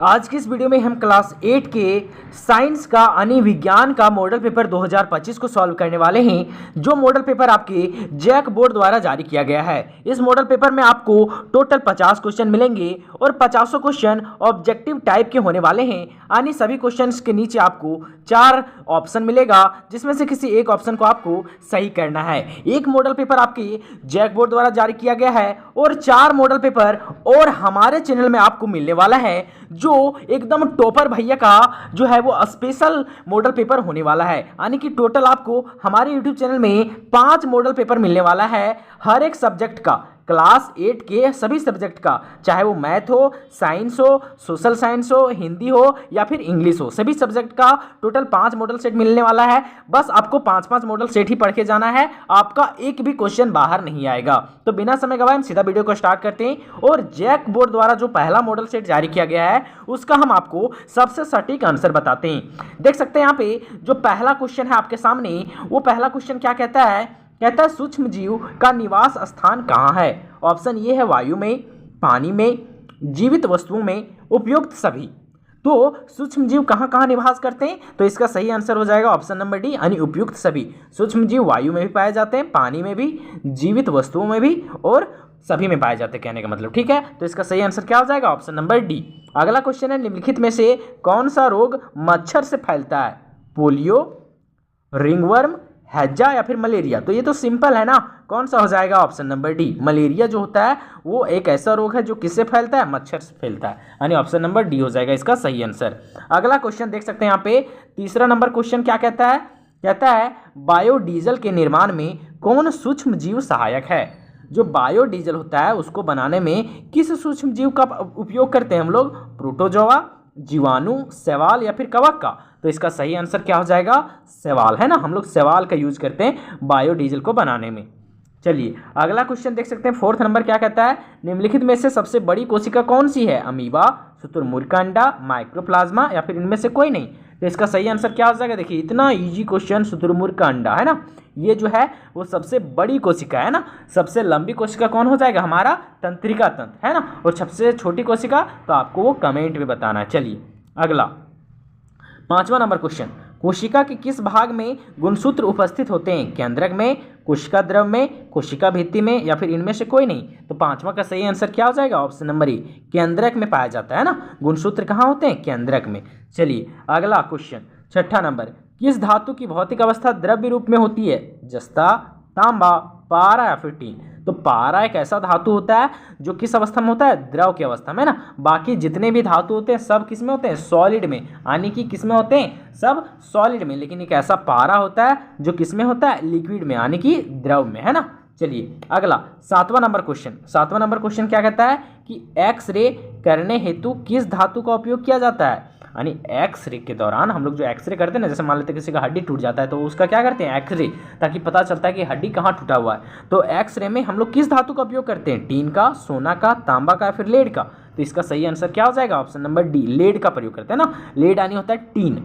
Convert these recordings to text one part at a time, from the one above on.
आज की इस वीडियो में हम क्लास 8 के साइंस का यानी विज्ञान का मॉडल पेपर 2025 को सॉल्व करने वाले हैं, जो मॉडल पेपर आपके जैक बोर्ड द्वारा जारी किया गया है। इस मॉडल पेपर में आपको टोटल 50 क्वेश्चन मिलेंगे और 50 क्वेश्चन ऑब्जेक्टिव टाइप के होने वाले हैं, यानी सभी क्वेश्चंस के नीचे आपको 4 ऑप्शन मिलेगा, जिसमें से किसी एक ऑप्शन को आपको सही करना है। एक मॉडल पेपर आपके जैक बोर्ड द्वारा जारी किया गया है और 4 मॉडल पेपर और हमारे चैनल में आपको मिलने वाला है, जो एकदम टॉपर भैया का जो है वो स्पेशल मॉडल पेपर होने वाला है। यानी कि टोटल आपको हमारे यूट्यूब चैनल में 5 मॉडल पेपर मिलने वाला है, हर एक सब्जेक्ट का, क्लास 8 के सभी सब्जेक्ट का, चाहे वो मैथ हो, साइंस हो, सोशल साइंस हो, हिंदी हो या फिर इंग्लिश हो, सभी सब्जेक्ट का टोटल 5 मॉडल सेट मिलने वाला है। बस आपको 5-5 मॉडल सेट ही पढ़ के जाना है, आपका एक भी क्वेश्चन बाहर नहीं आएगा। तो बिना समय गवाए हम सीधा वीडियो को स्टार्ट करते हैं और जैक बोर्ड द्वारा जो पहला मॉडल सेट जारी किया गया है उसका हम आपको सबसे सटीक आंसर बताते हैं। देख सकते हैं यहाँ पे जो पहला क्वेश्चन है आपके सामने, वो पहला क्वेश्चन क्या कहता है सूक्ष्म जीव का निवास स्थान कहाँ है। ऑप्शन ये है वायु में, पानी में, जीवित वस्तुओं में, उपयुक्त सभी। तो सूक्ष्म जीव कहाँ कहाँ निवास करते हैं, तो इसका सही आंसर हो जाएगा ऑप्शन नंबर डी, यानी उपयुक्त सभी। सूक्ष्म जीव वायु में भी पाए जाते हैं, पानी में भी, जीवित वस्तुओं में भी और सभी में पाए जाते हैं, कहने का मतलब। ठीक है, तो इसका सही आंसर क्या हो जाएगा ऑप्शन नंबर डी। अगला क्वेश्चन है, निम्नलिखित में से कौन सा रोग मच्छर से फैलता है। पोलियो, रिंगवर्म, हैजा या फिर मलेरिया। तो ये तो सिंपल है ना, कौन सा हो जाएगा ऑप्शन नंबर डी। मलेरिया जो होता है वो एक ऐसा रोग है जो किससे फैलता है, मच्छर से फैलता है, यानी ऑप्शन नंबर डी हो जाएगा इसका सही आंसर। अगला क्वेश्चन देख सकते हैं यहाँ पे, तीसरा नंबर क्वेश्चन क्या कहता है, बायोडीजल के निर्माण में कौन सूक्ष्म जीव सहायक है। जो बायोडीजल होता है उसको बनाने में किस सूक्ष्म जीव का उपयोग करते हैं हम लोग, प्रोटोजोआ, जीवाणु, शैवाल या फिर कवक का। तो इसका सही आंसर क्या हो जाएगा, शैवाल है ना, हम लोग शैवाल का यूज करते हैं बायोडीजल को बनाने में। चलिए अगला क्वेश्चन देख सकते हैं, फोर्थ नंबर क्या कहता है, निम्नलिखित में से सबसे बड़ी कोशिका कौन सी है। अमीबा, शुतुरमुर्ग का अंडा, माइक्रोप्लाज्मा या फिर इनमें से कोई नहीं। तो इसका सही आंसर क्या हो जाएगा, देखिए इतना इजी क्वेश्चन, शुतुरमुर्ग का अंडा है ना, ये जो है वो सबसे बड़ी कोशिका है ना। सबसे लंबी कोशिका कौन हो जाएगा, हमारा तंत्रिका तंत्र है ना, और सबसे छोटी कोशिका तो आपको वो कमेंट में बताना है। चलिए अगला 5वां नंबर क्वेश्चन, कोशिका के किस भाग में गुणसूत्र उपस्थित होते हैं। केंद्रक में, कोशिका द्रव में, कोशिका भित्ति में या फिर इनमें से कोई नहीं। तो 5वां का सही आंसर क्या हो जाएगा ऑप्शन नंबर ए, केंद्रक में पाया जाता है ना, गुणसूत्र कहाँ होते हैं, केंद्रक में। चलिए अगला क्वेश्चन 6ठा नंबर, किस धातु की भौतिक अवस्था द्रव्य रूप में होती है। जस्ता, तांबा, पारा या फिर टीन। तो पारा एक ऐसा धातु होता है जो किस अवस्था में होता है, द्रव की अवस्था में ना। बाकी जितने भी धातु होते हैं सब किस में होते हैं, सॉलिड में, यानी कि किस में होते हैं, सब सॉलिड में। लेकिन एक ऐसा पारा होता है जो किस में होता है, लिक्विड में, यानी कि द्रव में, है ना। चलिए अगला 7वां नंबर क्वेश्चन, 7वां नंबर क्वेश्चन क्या कहता है कि एक्सरे करने हेतु किस धातु का उपयोग किया जाता है। यानी एक्सरे के दौरान हम लोग जो एक्सरे करते हैं ना, जैसे मान लेते हैं किसी का हड्डी टूट जाता है तो उसका क्या करते हैं, एक्सरे, ताकि पता चलता है कि हड्डी कहाँ टूटा हुआ है। तो एक्सरे में हम लोग किस धातु का उपयोग करते हैं, टीन का, सोना का, तांबा का या फिर लेड का। तो इसका सही आंसर क्या हो जाएगा ऑप्शन नंबर डी, लेड का प्रयोग करते हैं ना, लेड यानी होता है टीन।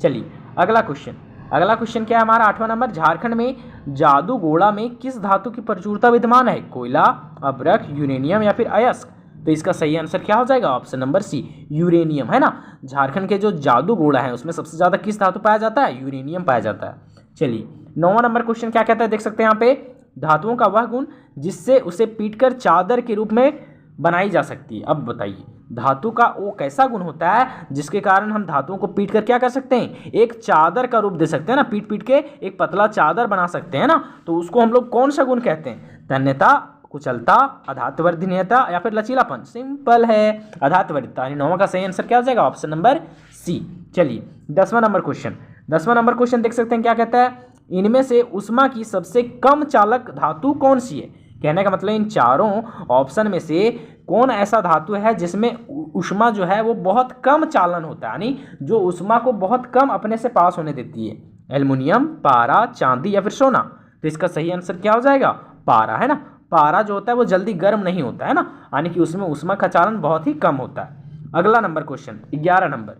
चलिए अगला क्वेश्चन, अगला क्वेश्चन क्या है हमारा 8वां नंबर, झारखंड में जादूगोड़ा में किस धातु की प्रचुरता विद्यमान है। कोयला, अभ्रक, यूरेनियम या फिर अयस्क। तो इसका सही आंसर क्या हो जाएगा ऑप्शन नंबर सी, यूरेनियम है ना। झारखंड के जो जादूगोड़ा है उसमें सबसे ज्यादा किस धातु पाया जाता है, यूरेनियम पाया जाता है। चलिए 9वां नंबर क्वेश्चन क्या कहता है, देख सकते हैं यहाँ पे, धातुओं का वह गुण जिससे उसे पीटकर चादर के रूप में बनाई जा सकती है। अब बताइए धातु का वो कैसा गुण होता है जिसके कारण हम धातुओं को पीट कर क्या कर सकते हैं, एक चादर का रूप दे सकते हैं ना, पीट पीट के एक पतला चादर बना सकते हैं ना। तो उसको हम लोग कौन सा गुण कहते हैं, तन्यता, कुचलता, अधात्वर्धनीयता या फिर लचीलापन। सिंपल है, अधात्वर्धता, यानी 9वां का सही आंसर क्या हो जाएगा ऑप्शन नंबर सी। चलिए 10वां नंबर क्वेश्चन, 10वां नंबर क्वेश्चन देख सकते हैं क्या कहता है, इनमें से उष्मा की सबसे कम चालक धातु कौन सी है। कहने का मतलब इन चारों ऑप्शन में से कौन ऐसा धातु है जिसमें ऊष्मा जो है वो बहुत कम चालन होता है, यानी जो ऊष्मा को बहुत कम अपने से पास होने देती है। एल्युमिनियम, पारा, चांदी या फिर सोना। तो इसका सही आंसर क्या हो जाएगा, पारा है ना। पारा जो होता है वो जल्दी गर्म नहीं होता है ना, यानी कि उसमें ऊष्मा का चालन बहुत ही कम होता है। अगला नंबर क्वेश्चन 11 नंबर,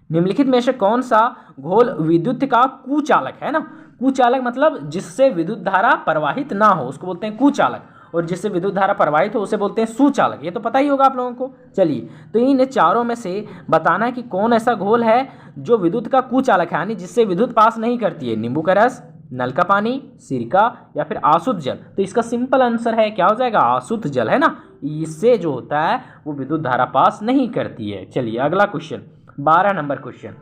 निम्नलिखित में से कौन सा घोल विद्युत का कुचालक है ना। कुचालक मतलब जिससे विद्युत धारा प्रवाहित ना हो उसको बोलते हैं कुचालक। और जिससे विद्युत धारा प्रवाहित हो उसे बोलते हैं सुचालक। ये तो पता ही होगा आप लोगों को। चलिए, तो इन चारों में से बताना है कि कौन ऐसा घोल है जो विद्युत का कुचालक है, यानी जिससे विद्युत पास नहीं करती है। नींबू का रस, नल का पानी, सिरका या फिर आसुत जल। तो इसका सिंपल आंसर है क्या हो जाएगा, आसुत जल, है ना। इससे जो होता है वो विद्युत धारा पास नहीं करती है। चलिए अगला क्वेश्चन, 12 नंबर क्वेश्चन।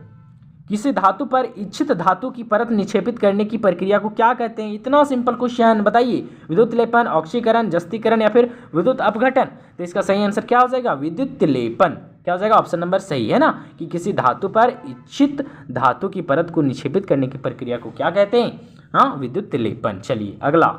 किसी धातु पर इच्छित धातु की परत निक्षेपित करने की प्रक्रिया को क्या कहते हैं? इतना सिंपल क्वेश्चन, बताइए। विद्युत लेपन, ऑक्सीकरण, जस्तीकरण या फिर विद्युत अपघटन। तो इसका सही आंसर क्या हो जाएगा, विद्युत लेपन। क्या हो जाएगा, ऑप्शन नंबर सही है ना, कि किसी धातु पर इच्छित धातु की परत को निक्षेपित करने की प्रक्रिया को क्या कहते हैं, हाँ, विद्युत लेपन। चलिए अगला,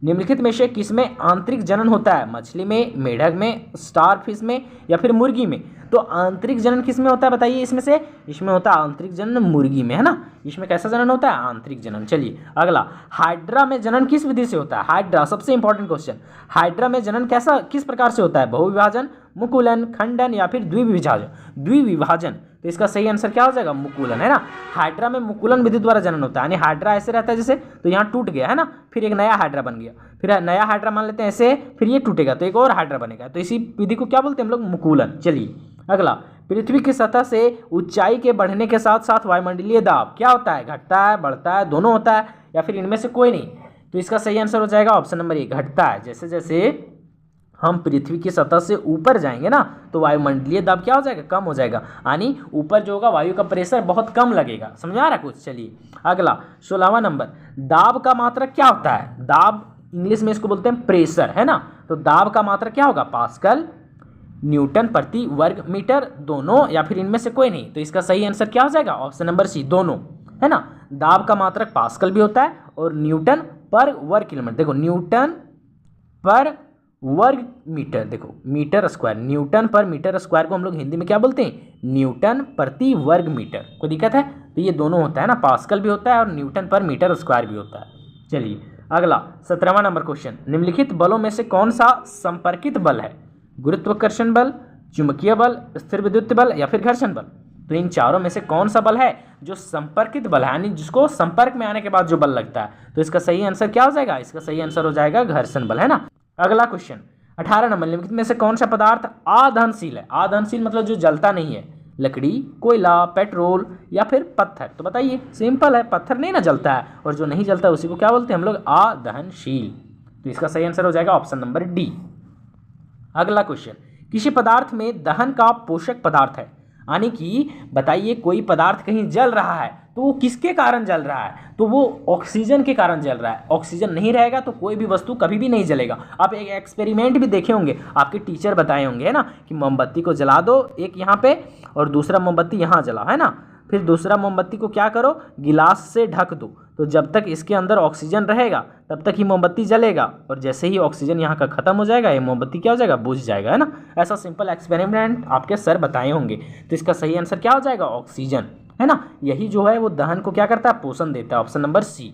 निम्नलिखित में से किसमें आंतरिक जनन होता है? मछली में, मेढक में, स्टारफिश में या फिर मुर्गी में? तो आंतरिक जनन किस में होता है बताइए इसमें से? इसमें होता है आंतरिक जनन मुर्गी में, है ना। इसमें कैसा जनन होता है, आंतरिक जनन। चलिए अगला, हाइड्रा में जनन किस विधि से होता है? हाइड्रा, सबसे इंपॉर्टेंट क्वेश्चन। हाइड्रा में जनन कैसा, किस प्रकार से होता है? बहुविभाजन, मुकुलन, खंडन या फिर द्विविभाजन? द्विविभाजन। तो इसका सही आंसर क्या हो जाएगा, मुकुलन, है ना। हाइड्रा में मुकुलन विधि द्वारा जनन होता है, यानी हाइड्रा ऐसे रहता है जैसे, तो यहाँ टूट गया, है ना, फिर एक नया हाइड्रा बन गया, फिर नया हाइड्रा मान लेते हैं ऐसे, फिर ये टूटेगा तो एक और हाइड्रा बनेगा। तो इसी विधि को क्या बोलते हैं हम लोग, मुकुलन। चलिए अगला, पृथ्वी की सतह से ऊंचाई के बढ़ने के साथ साथ वायुमंडलीय दाब क्या होता है, घटता है, बढ़ता है, दोनों होता है या फिर इनमें से कोई नहीं? तो इसका सही आंसर हो जाएगा ऑप्शन नंबर ए, घटता है। जैसे जैसे हम पृथ्वी की सतह से ऊपर जाएंगे ना तो वायुमंडलीय दाब क्या हो जाएगा, कम हो जाएगा, यानी ऊपर जो होगा वायु का प्रेशर बहुत कम लगेगा। समझ आ रहा है कुछ? चलिए अगला, 16वां नंबर, दाब का मात्रक क्या होता है? दाब इंग्लिश में इसको बोलते हैं प्रेशर, है ना। तो दाब का मात्रक क्या होगा, पास्कल, न्यूटन प्रति वर्ग मीटर, दोनों या फिर इनमें से कोई नहीं? तो इसका सही आंसर क्या हो जाएगा, ऑप्शन नंबर सी, दोनों, है ना। दाब का मात्रक पास्कल भी होता है और न्यूटन पर वर्ग किलोमीटर। देखो न्यूटन पर वर्ग मीटर, देखो मीटर स्क्वायर, न्यूटन पर मीटर स्क्वायर को हम लोग हिंदी में क्या बोलते हैं, न्यूटन प्रति वर्ग मीटर। कोई दिक्कत है? तो ये दोनों होता है ना, पास्कल भी होता है और न्यूटन पर मीटर स्क्वायर भी होता है। चलिए अगला, 17वां नंबर क्वेश्चन, निम्नलिखित बलों में से कौन सा संपर्कित बल है? गुरुत्वाकर्षण बल, चुंबकीय बल, स्थिर विद्युत बल या फिर घर्षण बल? तो इन चारों में से कौन सा बल है जो संपर्कित बल है, यानी जिसको संपर्क में आने के बाद जो बल लगता है? तो इसका सही आंसर क्या हो जाएगा, इसका सही आंसर हो जाएगा घर्षण बल, है ना। अगला क्वेश्चन, 18 नंबर, निम्नलिखित में से कौन सा पदार्थ अदहनशील है? अदहनशील मतलब जो जलता नहीं है, लकड़ी, कोयला, पेट्रोल या फिर पत्थर? तो बताइए, सिंपल है, पत्थर नहीं ना जलता है, और जो नहीं जलता है उसी को क्या बोलते हैं हम लोग, अदहनशील। तो इसका सही आंसर हो जाएगा ऑप्शन नंबर डी। अगला क्वेश्चन, किसी पदार्थ में दहन का पोषक पदार्थ है, यानी कि बताइए कोई पदार्थ कहीं जल रहा है तो वो किसके कारण जल रहा है? तो वो ऑक्सीजन के कारण जल रहा है। ऑक्सीजन नहीं रहेगा तो कोई भी वस्तु कभी भी नहीं जलेगा। आप एक एक्सपेरिमेंट भी देखे होंगे, आपके टीचर बताए होंगे, है ना, कि मोमबत्ती को जला दो एक यहाँ पे और दूसरा मोमबत्ती यहाँ जलाओ, है ना, फिर दूसरा मोमबत्ती को क्या करो, गिलास से ढक दो, तो जब तक इसके अंदर ऑक्सीजन रहेगा तब तक ही मोमबत्ती जलेगा, और जैसे ही ऑक्सीजन यहाँ का खत्म हो जाएगा ये मोमबत्ती क्या हो जाएगा, बुझ जाएगा, है ना। ऐसा सिंपल एक्सपेरिमेंट आपके सर बताए होंगे। तो इसका सही आंसर क्या हो जाएगा, ऑक्सीजन, है ना। यही जो है वो दहन को क्या करता है, पोषण देता है, ऑप्शन नंबर सी।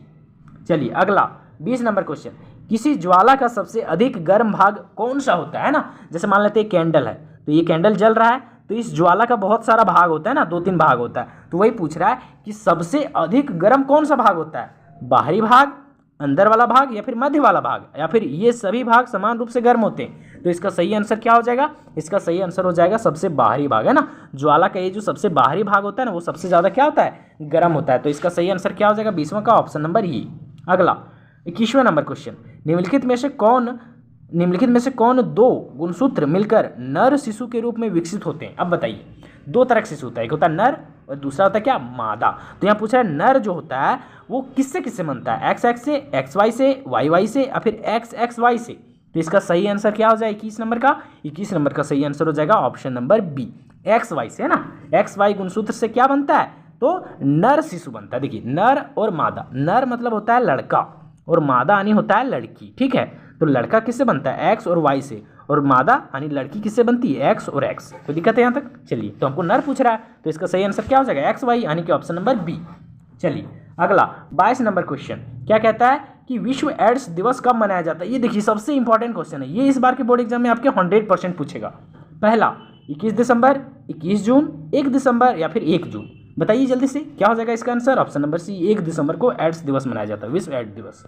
चलिए अगला, 20 नंबर क्वेश्चन, किसी ज्वाला का सबसे अधिक गर्म भाग कौन सा होता है ना। जैसे मान लेते हैं कैंडल है, तो ये कैंडल जल रहा है तो इस ज्वाला का बहुत सारा भाग होता है ना, 2-3 भाग होता है। तो वही पूछ रहा है कि सबसे अधिक गर्म कौन सा भाग होता है, बाहरी भाग, अंदर वाला भाग या फिर मध्य वाला भाग, या फिर ये सभी भाग समान रूप से गर्म होते हैं? तो इसका सही आंसर क्या हो जाएगा, इसका सही आंसर हो जाएगा सबसे बाहरी भाग, है ना। ज्वाला का ये जो सबसे बाहरी भाग होता है ना वो सबसे ज़्यादा क्या होता है, गर्म होता है। तो इसका सही आंसर क्या हो जाएगा, 20वां का ऑप्शन नंबर ई। अगला, 21वां नंबर क्वेश्चन, निम्नलिखित में से कौन दो गुणसूत्र मिलकर नर शिशु के रूप में विकसित होते हैं? अब बताइए, दो तरह का शिशु होता है, एक होता है नर और दूसरा होता है क्या, मादा। तो यहाँ पूछ रहा है नर जो होता है वो किससे किससे बनता है, XX से, XY से, YY से या फिर XXY से? तो इसका सही आंसर क्या हो जाएगा, 21 नंबर का सही आंसर हो जाएगा ऑप्शन नंबर बी, XY से, है ना। XY गुणसूत्र से क्या बनता है, तो नर शिशु बनता है। देखिए नर और मादा, नर मतलब होता है लड़का और मादा यानी होता है लड़की, ठीक है। तो लड़का किससे बनता है, X और Y से, और मादा यानी लड़की किससे बनती है, X और X। कोई दिक्कत है यहाँ तक? चलिए, तो हमको नर पूछ रहा है तो इसका सही आंसर क्या हो जाएगा, XY, यानी कि ऑप्शन नंबर बी। चलिए अगला, 22 नंबर क्वेश्चन, क्या कहता है कि विश्व एड्स दिवस कब मनाया जाता है? ये देखिए सबसे इंपॉर्टेंट क्वेश्चन है, ये इस बार के बोर्ड एग्जाम में आपके 100% पूछेगा। पहला 21 दिसंबर, 21 जून, 1 दिसंबर या फिर 1 जून? बताइए जल्दी से, क्या हो जाएगा इसका आंसर, ऑप्शन नंबर सी, 1 दिसंबर को एड्स दिवस मनाया जाता है, विश्व एड्स दिवस।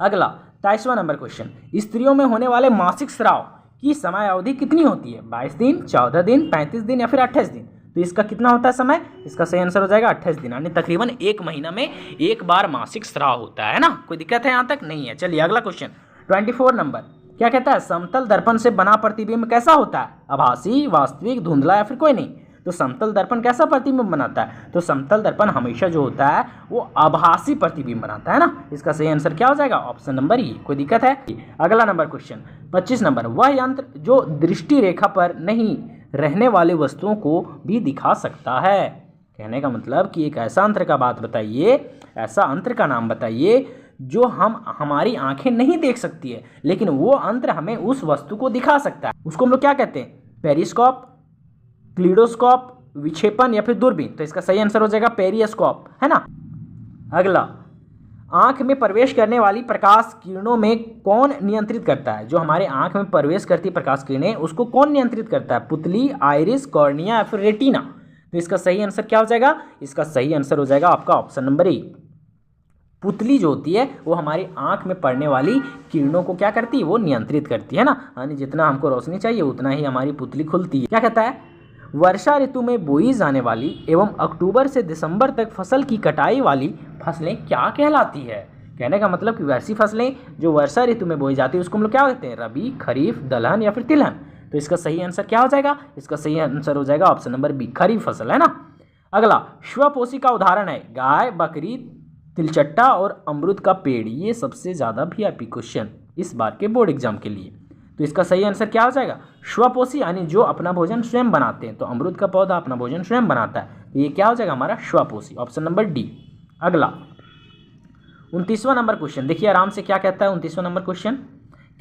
अगला 23वां नंबर क्वेश्चन, स्त्रियों में होने वाले मासिक स्राव की समय अवधि कितनी होती है? 22 दिन, 14 दिन, 35 दिन या फिर 28 दिन? तो इसका कितना होता है समय? इसका सही आंसर हो जाएगा 28 दिन, यानी तकरीबन एक महीना में एक बार मासिक स्राव होता है ना। कोई दिक्कत है यहाँ तक? नहीं है। चलिए अगला क्वेश्चन 24 नंबर क्या कहता है? समतल दर्पण से बना प्रतिबिंब कैसा होता है? आभासी, वास्तविक, धुंधला या फिर कोई नहीं? तो समतल दर्पण कैसा प्रतिबिंब बनाता है? तो समतल दर्पण हमेशा जो होता है वो आभासी प्रतिबिंब बनाता है ना। इसका सही आंसर क्या हो जाएगा? ऑप्शन नंबर ई। कोई दिक्कत है? अगला नंबर क्वेश्चन 25 नंबर, वह यंत्र जो दृष्टि रेखा पर नहीं रहने वाले वस्तुओं को भी दिखा सकता है। कहने का मतलब कि एक ऐसा यंत्र का बात बताइए, ऐसा यंत्र का नाम बताइए जो हमारी आंखें नहीं देख सकती है, लेकिन वो यंत्र हमें उस वस्तु को दिखा सकता है। उसको हम लोग क्या कहते हैं? पेरिस्कोप, क्लीडोस्कोप, विक्षेपण या फिर दूरबीन? तो इसका सही आंसर हो जाएगा पेरिस्कोप, है ना। अगला, आंख में प्रवेश करने वाली प्रकाश किरणों में कौन नियंत्रित करता है? जो हमारे आंख में प्रवेश करती प्रकाश किरणें उसको कौन नियंत्रित करता है? पुतली, आइरिस, कॉर्निया या फिर रेटिना? तो इसका सही आंसर क्या हो जाएगा? इसका सही आंसर हो जाएगा आपका ऑप्शन नंबर ए। पुतली जो होती है वो हमारी आंख में पड़ने वाली किरणों को क्या करती है? वो नियंत्रित करती है ना, यानी जितना हमको रोशनी चाहिए उतना ही हमारी पुतली खुलती है। क्या कहता है? वर्षा ऋतु में बोई जाने वाली एवं अक्टूबर से दिसंबर तक फसल की कटाई वाली फसलें क्या कहलाती है? कहने का मतलब कि वैसी फसलें जो वर्षा ऋतु में बोई जाती है उसको हम लोग क्या कहते हैं? रबी, खरीफ, दलहन या फिर तिलहन? तो इसका सही आंसर क्या हो जाएगा? इसका सही आंसर हो जाएगा ऑप्शन नंबर बी, खरीफ फसल, है ना। अगला, स्वपोषी का उदाहरण है गाय, बकरी, तिलचट्टा और अमरूद का पेड़। ये सबसे ज़्यादा वीआईपी क्वेश्चन इस बार के बोर्ड एग्जाम के लिए। तो इसका सही आंसर क्या हो जाएगा? स्वपोषी, यानी जो अपना भोजन स्वयं बनाते हैं। तो अमरूद का पौधा अपना भोजन स्वयं बनाता है, तो ये क्या हो जाएगा हमारा? स्वपोषी, ऑप्शन नंबर डी। अगला 29वां नंबर क्वेश्चन देखिए आराम से, क्या कहता है 29वां नंबर क्वेश्चन?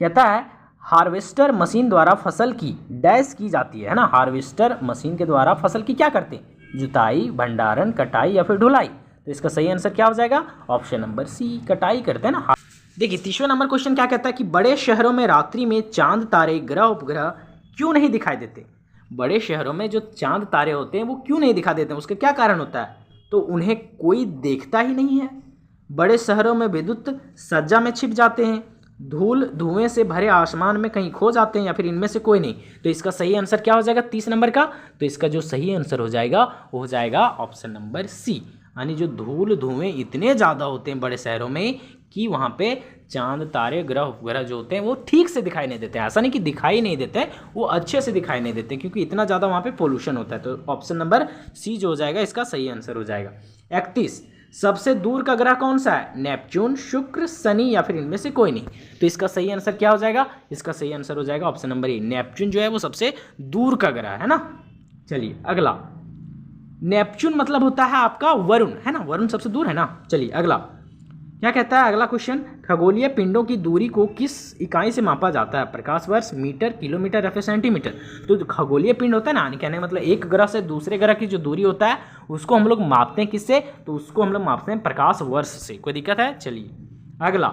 कहता है हार्वेस्टर मशीन द्वारा फसल की डैश की जाती है ना। हार्वेस्टर मशीन के द्वारा फसल की क्या करते हैं? जुताई, भंडारण, कटाई या फिर ढुलाई? तो इसका सही आंसर क्या हो जाएगा? ऑप्शन नंबर सी, कटाई करते हैं ना। देखिए 30वां नंबर क्वेश्चन क्या कहता है कि बड़े शहरों में रात्रि में चांद, तारे, ग्रह, उपग्रह क्यों नहीं दिखाई देते? बड़े शहरों में जो चांद, तारे होते हैं वो क्यों नहीं दिखाई देते हैं? उसका क्या कारण होता है? तो उन्हें कोई देखता ही नहीं है। बड़े शहरों में विद्युत सज्जा में छिप जाते हैं, धूल धुएं से भरे आसमान में कहीं खो जाते हैं, या फिर इनमें से कोई नहीं? तो इसका सही आंसर क्या हो जाएगा 30 नंबर का? तो इसका जो सही आंसर हो जाएगा वो हो जाएगा ऑप्शन नंबर सी, यानी जो धूल धुएं इतने ज़्यादा होते हैं बड़े शहरों में कि वहाँ पे चांद, तारे, ग्रह, उपग्रह जो होते हैं वो ठीक से दिखाई नहीं देते हैं। ऐसा नहीं कि दिखाई नहीं देते हैं, वो अच्छे से दिखाई नहीं देते क्योंकि इतना ज़्यादा वहाँ पे पोल्यूशन होता है। तो ऑप्शन नंबर सी जो हो जाएगा इसका सही आंसर हो जाएगा। 31, सबसे दूर का ग्रह कौन सा है? नेपच्यून, शुक्र, शनि या फिर इनमें से कोई नहीं? तो इसका सही आंसर क्या हो जाएगा? इसका सही आंसर हो जाएगा ऑप्शन नंबर ए, नेपच्यून जो है वो सबसे दूर का ग्रह है ना। चलिए अगला, नेपच्यून मतलब होता है आपका वरुण, है ना, वरुण सबसे दूर है ना। चलिए अगला क्या कहता है? अगला क्वेश्चन, खगोलीय पिंडों की दूरी को किस इकाई से मापा जाता है? प्रकाश वर्ष, मीटर, किलोमीटर या फिर सेंटीमीटर? तो जो खगोलीय पिंड होता है ना, कहने का मतलब एक ग्रह से दूसरे ग्रह की जो दूरी होता है उसको हम लोग मापते हैं किससे? तो उसको हम लोग मापते हैं प्रकाश वर्ष से। कोई दिक्कत है? चलिए अगला,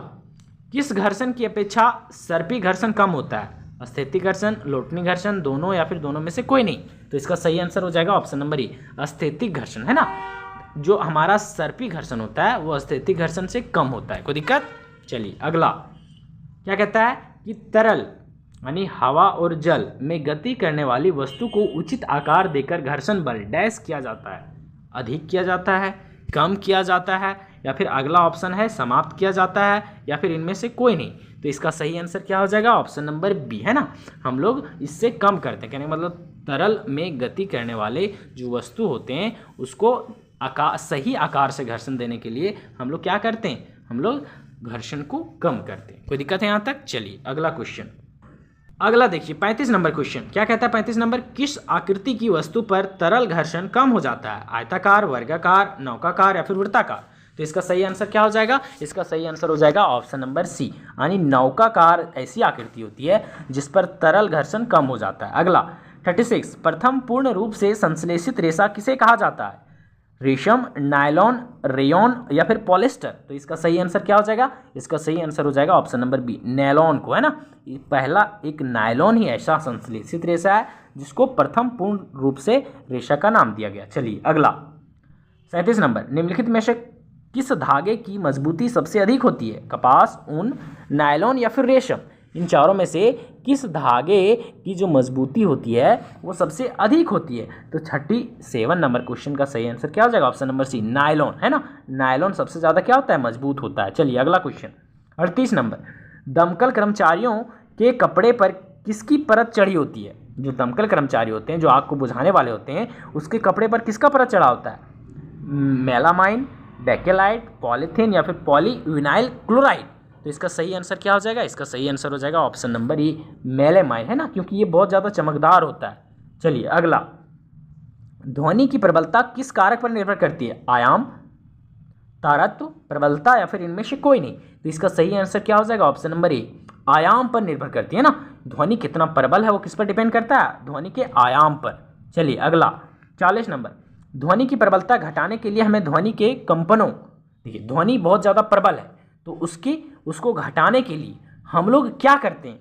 किस घर्षण की अपेक्षा सर्पी घर्षण कम होता है? अस्थितिक घर्षण, लोटनी घर्षण, दोनों या फिर दोनों में से कोई नहीं? तो इसका सही आंसर हो जाएगा ऑप्शन नंबर ए, अस्थितिक घर्षण, है ना। जो हमारा सर्पी घर्षण होता है वो अस्थितिक घर्षण से कम होता है। कोई दिक्कत? चलिए अगला क्या कहता है कि तरल यानी हवा और जल में गति करने वाली वस्तु को उचित आकार देकर घर्षण बल डैश किया जाता है? अधिक किया जाता है, कम किया जाता है, या फिर अगला ऑप्शन है समाप्त किया जाता है, या फिर इनमें से कोई नहीं? तो इसका सही आंसर क्या हो जाएगा? ऑप्शन नंबर बी, है ना। हम लोग इससे कम करते हैं, कहने का मतलब तरल में गति करने वाले जो वस्तु होते हैं उसको सही आकार से घर्षण देने के लिए हम लोग क्या करते हैं? हम लोग घर्षण को कम करते हैं। कोई दिक्कत है यहाँ तक? चलिए अगला क्वेश्चन, अगला देखिए 35 नंबर क्वेश्चन क्या कहता है? 35 नंबर, किस आकृति की वस्तु पर तरल घर्षण कम हो जाता है? आयताकार, वर्गाकार, नौकाकार या फिर वृत्ताकार? तो इसका सही आंसर क्या हो जाएगा? इसका सही आंसर हो जाएगा ऑप्शन नंबर सी, यानी नौकाकार ऐसी आकृति होती है जिस पर तरल घर्षण कम हो जाता है। अगला 36, प्रथम पूर्ण रूप से संश्लेषित रेशा किसे कहा जाता है? रेशम, नायलॉन, रेयॉन या फिर पॉलिस्टर? तो इसका सही आंसर क्या हो जाएगा? इसका सही आंसर हो जाएगा ऑप्शन नंबर बी, नायलॉन को, है ना। पहला एक नायलॉन ही ऐसा संश्लेषित रेशा है जिसको प्रथम पूर्ण रूप से रेशा का नाम दिया गया। चलिए अगला 37 नंबर, निम्नलिखित में से किस धागे की मजबूती सबसे अधिक होती है? कपास, ऊन, नायलॉन या फिर रेशम। इन चारों में से किस धागे की जो मजबूती होती है वो सबसे अधिक होती है? तो 37 नंबर क्वेश्चन का सही आंसर क्या हो जाएगा? ऑप्शन नंबर सी, नायलॉन, है ना। नायलॉन सबसे ज़्यादा क्या होता है? मजबूत होता है। चलिए अगला क्वेश्चन 38 नंबर, दमकल कर्मचारियों के कपड़े पर किसकी परत चढ़ी होती है? जो दमकल कर्मचारी होते हैं, जो आग को बुझाने वाले होते हैं, उसके कपड़े पर किसका परत चढ़ा होता है? मेलामाइन, बेकेलाइट, पॉलीथीन या फिर पॉलीविनाइल क्लोराइड। तो इसका सही आंसर क्या हो जाएगा? इसका सही आंसर हो जाएगा ऑप्शन नंबर ई, मेलामाइन, है ना, क्योंकि ये बहुत ज़्यादा चमकदार होता है। चलिए अगला, ध्वनि की प्रबलता किस कारक पर निर्भर करती है? आयाम, तारत्व, प्रबलता या फिर इनमें से कोई नहीं। तो इसका सही आंसर क्या हो जाएगा? ऑप्शन नंबर ए, आयाम पर निर्भर करती है ना। ध्वनि कितना प्रबल है वो किस पर डिपेंड करता है? ध्वनि के आयाम पर। चलिए अगला 40 नंबर, ध्वनि की प्रबलता घटाने के लिए हमें ध्वनि के कंपनों, देखिए ध्वनि बहुत ज़्यादा प्रबल है तो उसको घटाने के लिए हम लोग क्या करते हैं?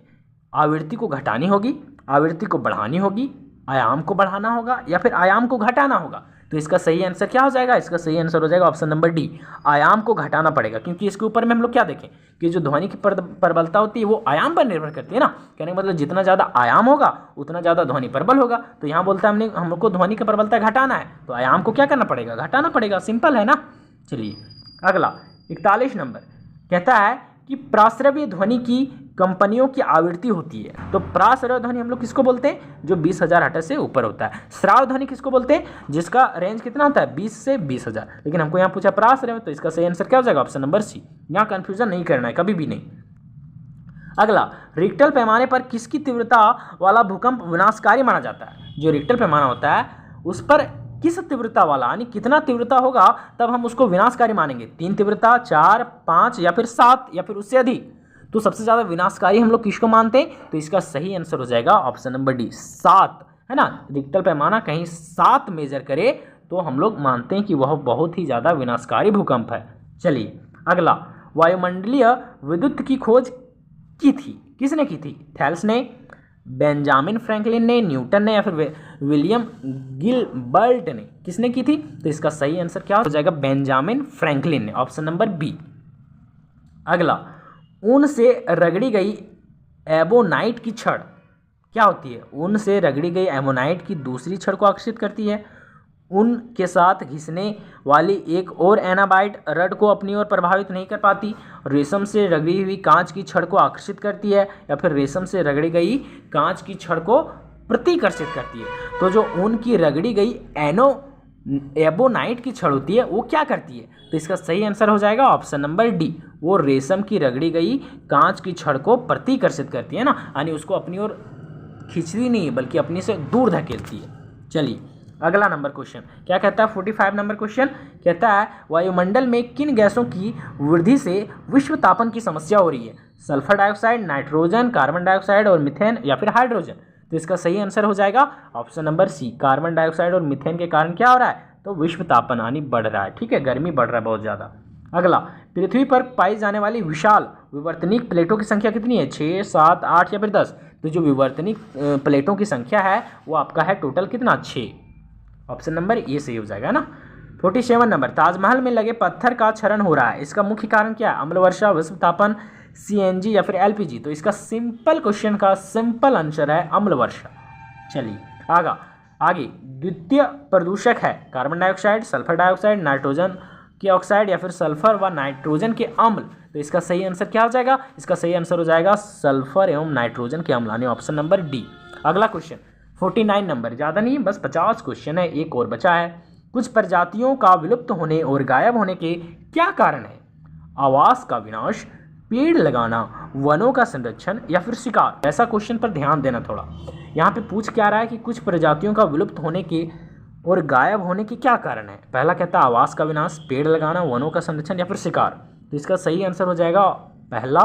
आवृत्ति को घटानी होगी, आवृत्ति को बढ़ानी होगी, आयाम को बढ़ाना होगा या फिर आयाम को घटाना होगा। तो इसका सही आंसर क्या हो जाएगा? इसका सही आंसर हो जाएगा ऑप्शन नंबर डी, आयाम को घटाना पड़ेगा, क्योंकि इसके ऊपर में हम लोग क्या देखें कि जो ध्वनि की प्रबलता होती है वो आयाम पर निर्भर करती है ना। कहने का मतलब जितना ज़्यादा आयाम होगा उतना ज़्यादा ध्वनि प्रबल होगा। तो यहाँ बोलता है हम लोग को ध्वनि की प्रबलता घटाना है तो आयाम को क्या करना पड़ेगा? घटाना पड़ेगा, सिंपल है ना। चलिए अगला 41 नंबर कहता है कि प्राश्रव्य ध्वनि की कंपनियों की आवृत्ति होती है। तो प्राश्रव्य ध्वनि हम लोग किसको बोलते हैं? जो 20,000 हर्ट्ज से ऊपर होता है। श्राव्य ध्वनि किसको बोलते हैं? जिसका रेंज कितना होता है? 20 से 20,000। लेकिन हमको यहाँ पूछा प्राश्रव्य, तो इसका सही आंसर क्या हो जाएगा? Option number C. यहाँ कंफ्यूजन नहीं करना है कभी भी नहीं। अगला, रिक्टर पैमाने पर किसकी तीव्रता वाला भूकंप विनाशकारी माना जाता है? जो रिक्टर पैमाना होता है उस पर किस तीव्रता वाला, यानी कितना तीव्रता होगा तब हम उसको विनाशकारी मानेंगे? 3 तीव्रता, 4, 5 या फिर 7 या फिर उससे अधिक। तो सबसे ज़्यादा विनाशकारी हम लोग किसको मानते हैं? तो इसका सही आंसर हो जाएगा ऑप्शन नंबर डी, 7, है ना। रिक्टर पैमाना कहीं 7 मेजर करे तो हम लोग मानते हैं कि वह बहुत ही ज़्यादा विनाशकारी भूकंप है। चलिए अगला, वायुमंडलीय विद्युत की खोज की थी, किसने की थी? थैल्स ने, बेंजामिन फ्रैंकलिन ने, न्यूटन ने या फिर विलियम गिलबर्ट ने, किसने की थी? तो इसका सही आंसर क्या हो जाएगा? बेंजामिन फ्रैंकलिन ने, ऑप्शन नंबर बी। अगला, ऊन से रगड़ी गई एबोनाइट की छड़ क्या होती है? ऊन से रगड़ी गई एबोनाइट की दूसरी छड़ को आकर्षित करती है। ऊन के साथ घिसने वाली एक और एनाबाइट रड को अपनी ओर प्रभावित नहीं कर पाती। रेशम से रगड़ी हुई कांच की छड़ को आकर्षित करती है या फिर रेशम से रगड़ी गई कांच की छड़ को प्रतिकर्षित करती है। तो जो ऊन की रगड़ी गई एबोनाइट की छड़ होती है वो क्या करती है? तो इसका सही आंसर हो जाएगा ऑप्शन नंबर डी, वो रेशम की रगड़ी गई कांच की छड़ को प्रतिकर्षित करती है ना, यानी उसको अपनी ओर खींचती नहीं बल्कि अपनी से दूर धकेलती है। चलिए अगला नंबर क्वेश्चन क्या कहता है? 45 नंबर क्वेश्चन कहता है वायुमंडल में किन गैसों की वृद्धि से विश्व तापन की समस्या हो रही है? Sulphur dioxide, nitrogen, carbon dioxide और मीथेन या फिर हाइड्रोजन। तो इसका सही आंसर हो जाएगा option number C, carbon dioxide और मीथेन के कारण क्या हो रहा है? तो विश्व तापन यानी बढ़ रहा है। ठीक है, गर्मी बढ़ रहा है बहुत ज़्यादा। अगला, पृथ्वी पर पाई जाने वाली विशाल विवर्तनिक प्लेटों की संख्या कितनी है? 6, 7, 8 या फिर 10। तो जो विवर्तनिक प्लेटों की संख्या है वो आपका है टोटल कितना? 6। ऑप्शन नंबर ए सही हो जाएगा ना। 47 नंबर, ताजमहल में लगे पत्थर का क्षरण हो रहा है, इसका मुख्य कारण क्या है? अम्ल वर्षा, विश्व तापन, CNG या फिर LPG। तो इसका सिंपल क्वेश्चन का सिंपल आंसर है अम्ल वर्षा। चलिए आगे द्वितीय प्रदूषक है carbon dioxide, sulphur dioxide, nitrogen के ऑक्साइड या फिर सल्फर व नाइट्रोजन के अम्ल। तो इसका सही आंसर क्या हो जाएगा? इसका सही आंसर हो जाएगा सल्फर एवं नाइट्रोजन के अम्ल, यानी ऑप्शन नंबर डी। अगला क्वेश्चन 49 नंबर, ज़्यादा नहीं बस 50 क्वेश्चन है, एक और बचा है। कुछ प्रजातियों का विलुप्त होने और गायब होने के क्या कारण है? आवास का विनाश, पेड़ लगाना, वनों का संरक्षण या फिर शिकार। ऐसा क्वेश्चन पर ध्यान देना थोड़ा। यहाँ पे पूछ क्या रहा है कि कुछ प्रजातियों का विलुप्त होने के और गायब होने के क्या कारण है? पहला कहता है आवास का विनाश, पेड़ लगाना, वनों का संरक्षण या फिर शिकार। तो इसका सही आंसर हो जाएगा पहला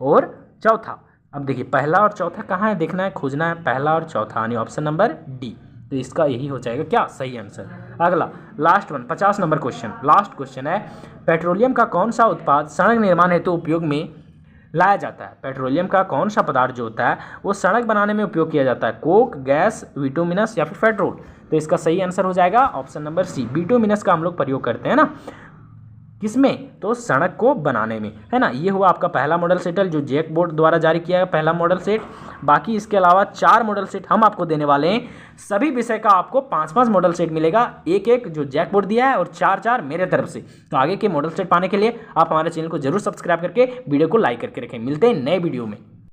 और चौथा। अब देखिए पहला और चौथा कहाँ है देखना है, खोजना है, पहला और चौथा, यानी ऑप्शन नंबर डी। तो इसका यही हो जाएगा क्या? सही आंसर। अगला last one 50 number question, last question है पेट्रोलियम का कौन सा उत्पाद सड़क निर्माण हेतु उपयोग में लाया जाता है? पेट्रोलियम का कौन सा पदार्थ जो होता है वो सड़क बनाने में उपयोग किया जाता है? कोक, गैस, बिटुमिनस या फिर पेट्रोल। तो इसका सही आंसर हो जाएगा ऑप्शन नंबर सी, बिटुमिनस का हम लोग प्रयोग करते हैं ना। किसमें? तो सड़क को बनाने में, है ना। ये हुआ आपका पहला मॉडल सेट जो जैक बोर्ड द्वारा जारी किया गया पहला मॉडल सेट। बाकी इसके अलावा 4 मॉडल सेट हम आपको देने वाले हैं। सभी विषय का आपको 5-5 मॉडल सेट मिलेगा, एक जो जैक बोर्ड दिया है और 4 मेरे तरफ से। तो आगे के मॉडल सेट पाने के लिए आप हमारे चैनल को जरूर सब्सक्राइब करके वीडियो को लाइक करके रखें। मिलते हैं नए वीडियो में।